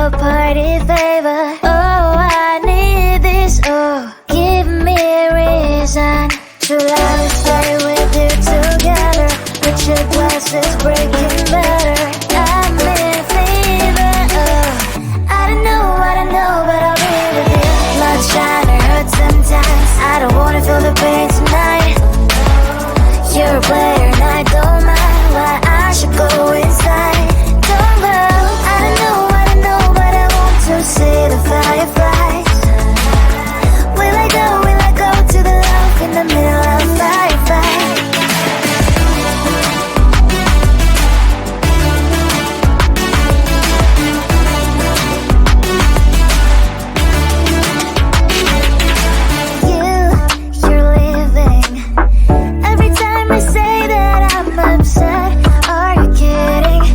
your party favor. Oh, I need this. Oh, give me a reason to love and stay with you together. But your glass is breaking better. I'm in fever. Oh, I don't know, but I'll be with you. Blood shine or hurt sometimes. I don't wanna feel the pain tonight. You're a player and I don't mind why I should go inside. Don't go. I don't know, but I want to see the fireflies. Will I go to the love in the middle of a firefight? You're leaving. Every time I say that I'm upset, are you kidding?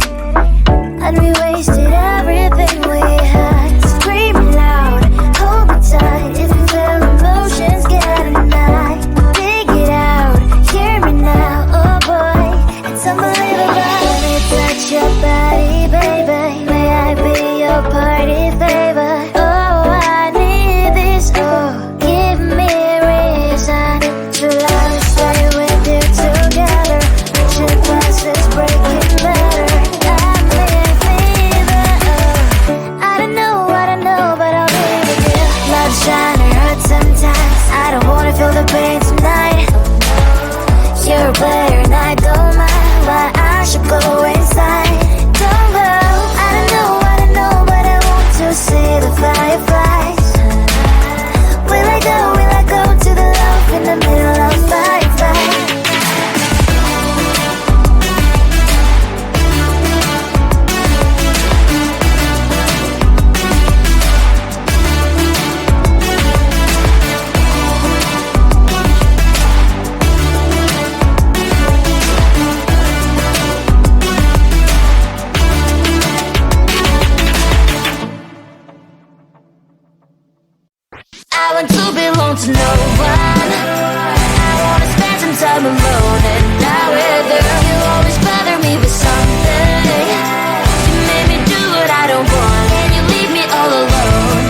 And we wasted everything we had. Screaming loud, hold me tight. If you feel emotions getting mad, dig it out, hear me now. Oh boy, it's unbelievable. Let me touch your body, baby. May I be your party favor? Oh, I need this. Oh, give me a reason to love and stay with you together. But your glass is breaking better. I'm in fever. Oh, I don't know, but I'll be with you. Love shine or hurt sometimes. I don't wanna feel the pain tonight. You're a player and I don't mind why I should go inside. Don't go. I don't know, but I want to see the fireflies. Will I go to the love in the middle of firefight? I want to belong to no one. I wanna spend some time alone and not with you. You always bother me with something. You made me do what I don't want and you leave me all alone.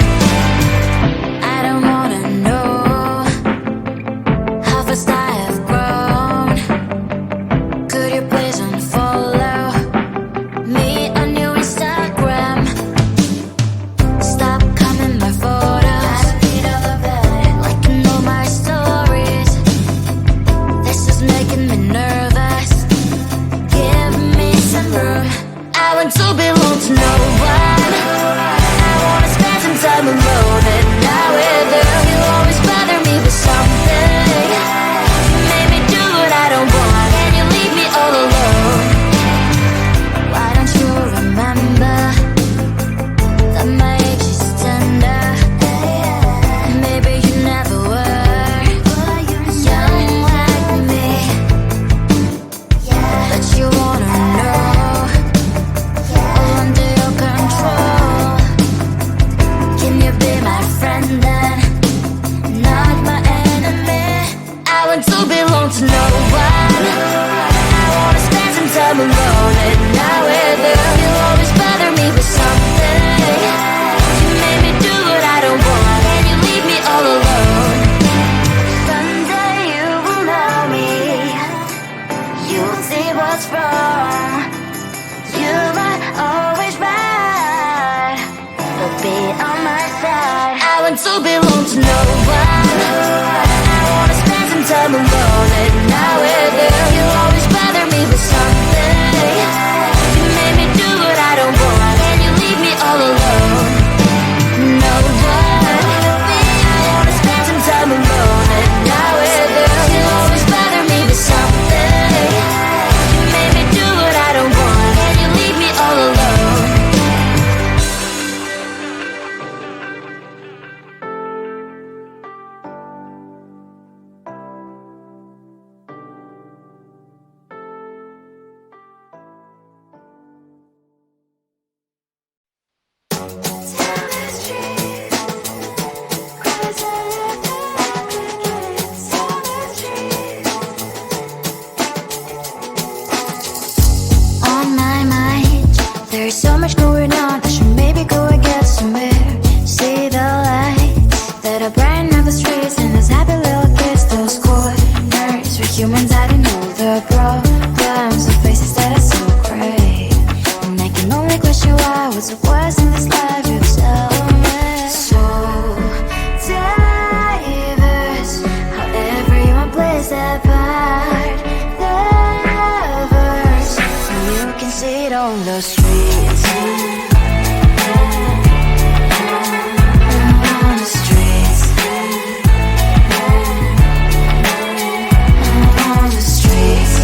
I don't wanna know how fast I have grown. Could you please unfollow me on your Instagram? Stop coming my photos. Liking all my stories. This is making me nervous. Give me some room. I want to belong to no one. I wanna spend some time alone and not with you. You always bother me with something. You made me do what I don't want and you leave me all alone. Why don't you remember that my age is tender? Maybe you never were young like me, but you wanna know all under your control. Can you be my friend then, not my enemy? I want to belong to no one. I wanna spend some time alone and not with you. You always bother me with something. You made me do what I don't want and you leave me all alone. Someday you will know me. You'll see what's wrong. You might always right, but be on my side. I want to belong to no one. I wanna spend some time alone and not with you. You always bother me with something. You made me do what I don't want and you leave me all alone. No one. I wanna spend some time alone and not with you. You always bother me with something. You made me do what I don't want and you leave me all alone. There's so much going on, I should maybe go again. this life, you tell me. So diverse, how everyone plays their part. Diverse, so you can see it on the streets. On the streets. On the streets.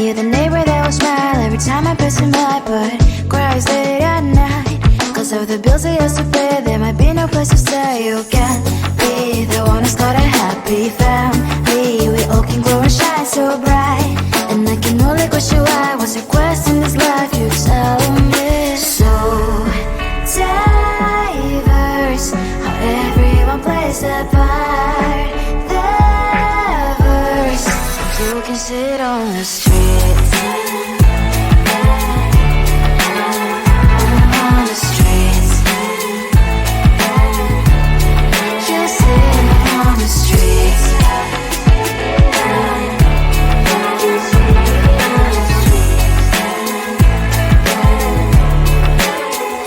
The neighbor that will smile every time I pass him by, but cries late at night. Cause of the bills he has to pay, there might be no place to stay. You can't be the one who's got a happy family. We all can glow and shine so bright, and I can only question why. What's your quest in this life, you tell me. So diverse, how everyone plays their part. Diverse, you can sit on the street. On the streets. You sit on the streets.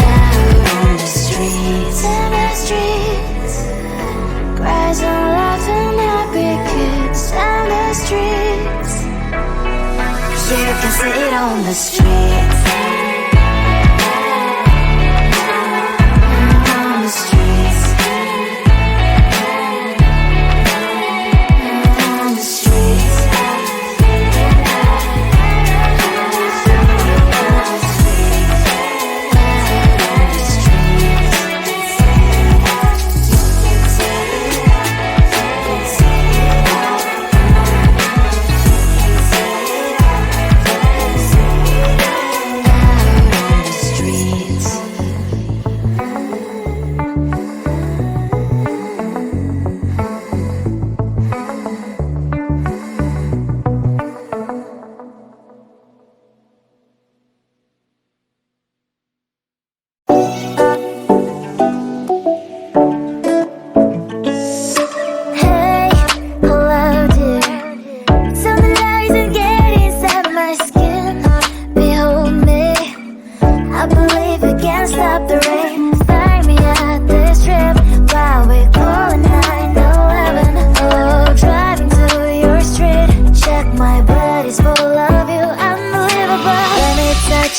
Out on the streets. In the streets. Cries and laughing happy kids. On the streets. You can see it on the streets. On the streets. On the streets.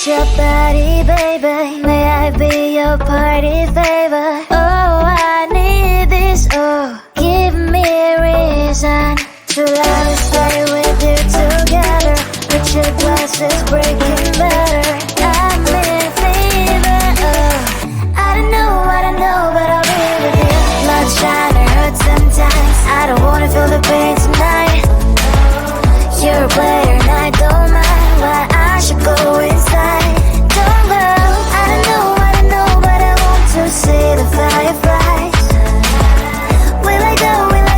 Your body, baby, may I be your party favor? Oh, I need this, oh, give me a reason to let us stay with you together. With your glasses breaking better, I'm in fever, oh. I don't know, but I'll be with you. Not trying to hurt sometimes, I don't wanna feel the pain tonight. You're a player and I don't mind why I should go inside. Don't go, I don't know, but I want to see the fireflies. Will I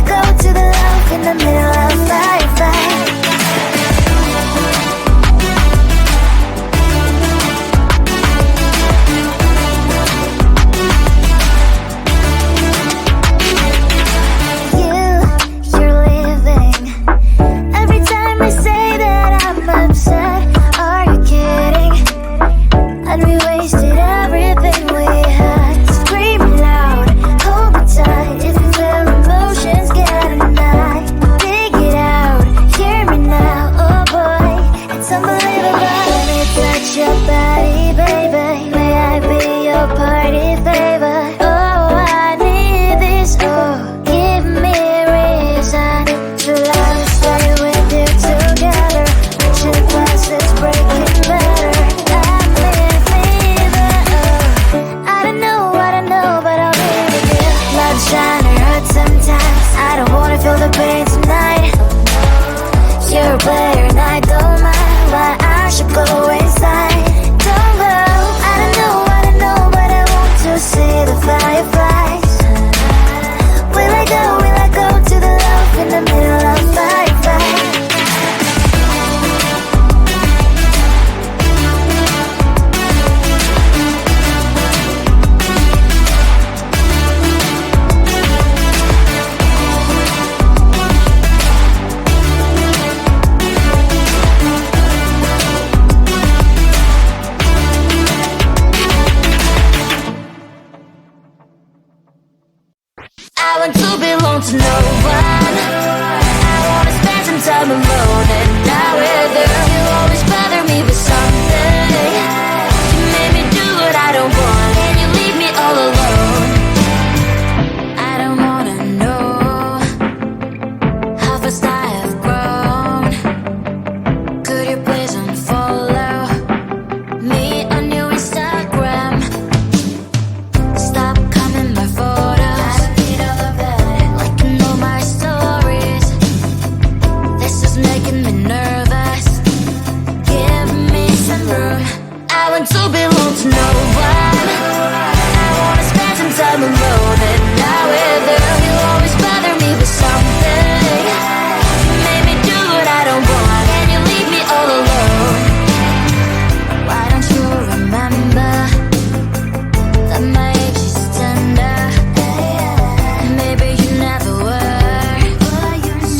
go to the love in the middle of firefight? You're leaving. Every time I say that I'm upset, are you kidding? And we wasted everything we had. Screaming loud, hold me tight. If you feel emotions getting high, dig it out, hear me now. Oh boy, it's unbelievable. Let me touch your body, baby. May I be your party favor? Oh, I need this, oh, give me a reason to let us stay with you together. With your glasses breaking better, I'm in fever, oh. I don't know, but I'll be with you. Love trying to hurt sometimes, I don't wanna feel the pain tonight. You're a player and I don't mind why I should go inside. Don't go, I don't know, but I want to see the fireflies. Will I go to the love in the middle of firefight? want to belong to no one. I wanna spend some time alone and not with you. You always bother me with something. You made me do what I don't want, and you leave me all alone. I don't wanna know how fast I have grown. Could you please unfollow me on your Instagram? Stop coming my photos. I don't need all of that. Liking all my stories. This is making me nervous. Give me some room. I want to belong to no one. I wanna spend some time alone and not with you. You always bother me with something. You made me do what I don't want, and you leave me all alone. Why don't you remember that my age is tender? Maybe you never were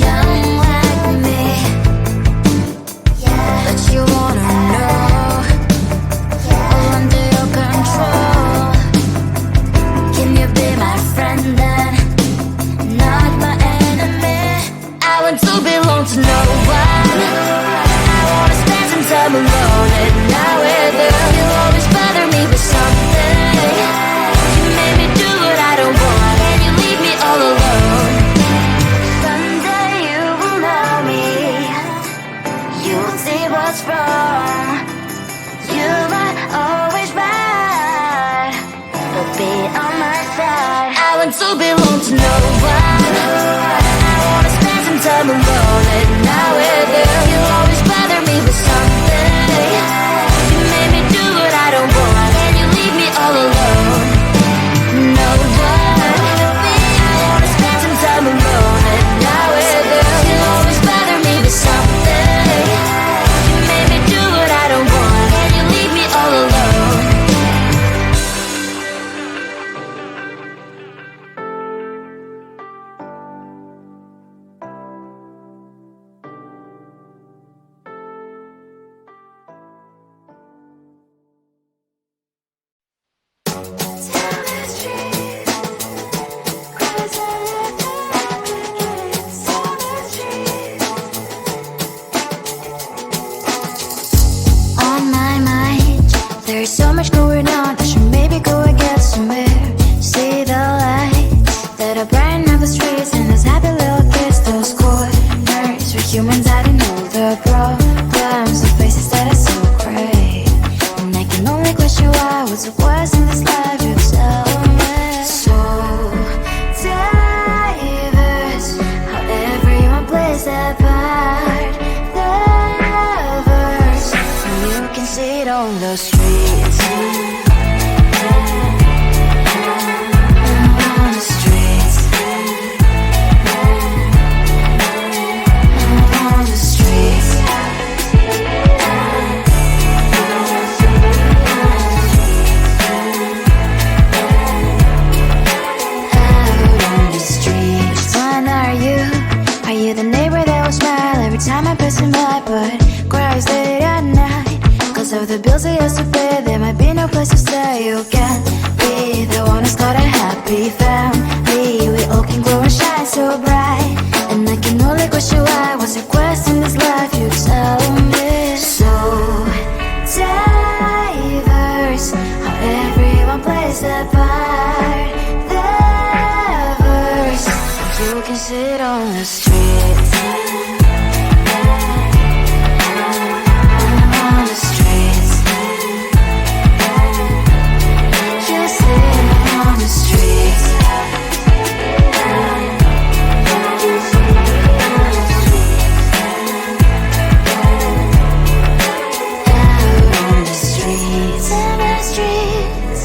young like me, but you wanna know all under your control. Can you be my friend then, not my enemy? I want to belong to no one. I wanna spend some time alone and not with you. You always bother me with something. You made me do what I don't want, and you leave me all alone. Someday you will know me. You'll see what's wrong. You might always right, but be on my side. I want to belong to no one. I wanna spend some time alone and not with you. You always bother me with something. You made me do what I don't want, and you leave me all alone. No one. I wanna spend some time alone and not with you. You always bother me with something. You made me do what I don't want, and you leave me all alone. On my mind, there's so much going on. I should maybe go and get somewhere. See the lights that are brighten up the streets, and those happy little kids, those corners where humans hiding all the problems, the faces that are so gray. And I can only question why. What's the worst in this life? You tell me. So diverse, how everyone plays their part. Lovers, you can see it on the streets. On the streets. On the streets. Out on the streets. Which one are you? Are you the neighbor that will smile every time I pass him by, but cries late at night? Cause of the bills I used to pay, there might be no place to stay. You can be the one who's got a happy family. We all can grow and shine so bright, and I can only question why. What's your quest in this life? You tell me. So diverse, how everyone plays their part. Lovers, you can sit on the streets. On the streets. You sit on the streets. Out on the streets. In the streets.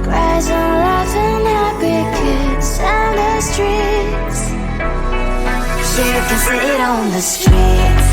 Cries and laughing happy kids. On the streets. You can sit on the streets.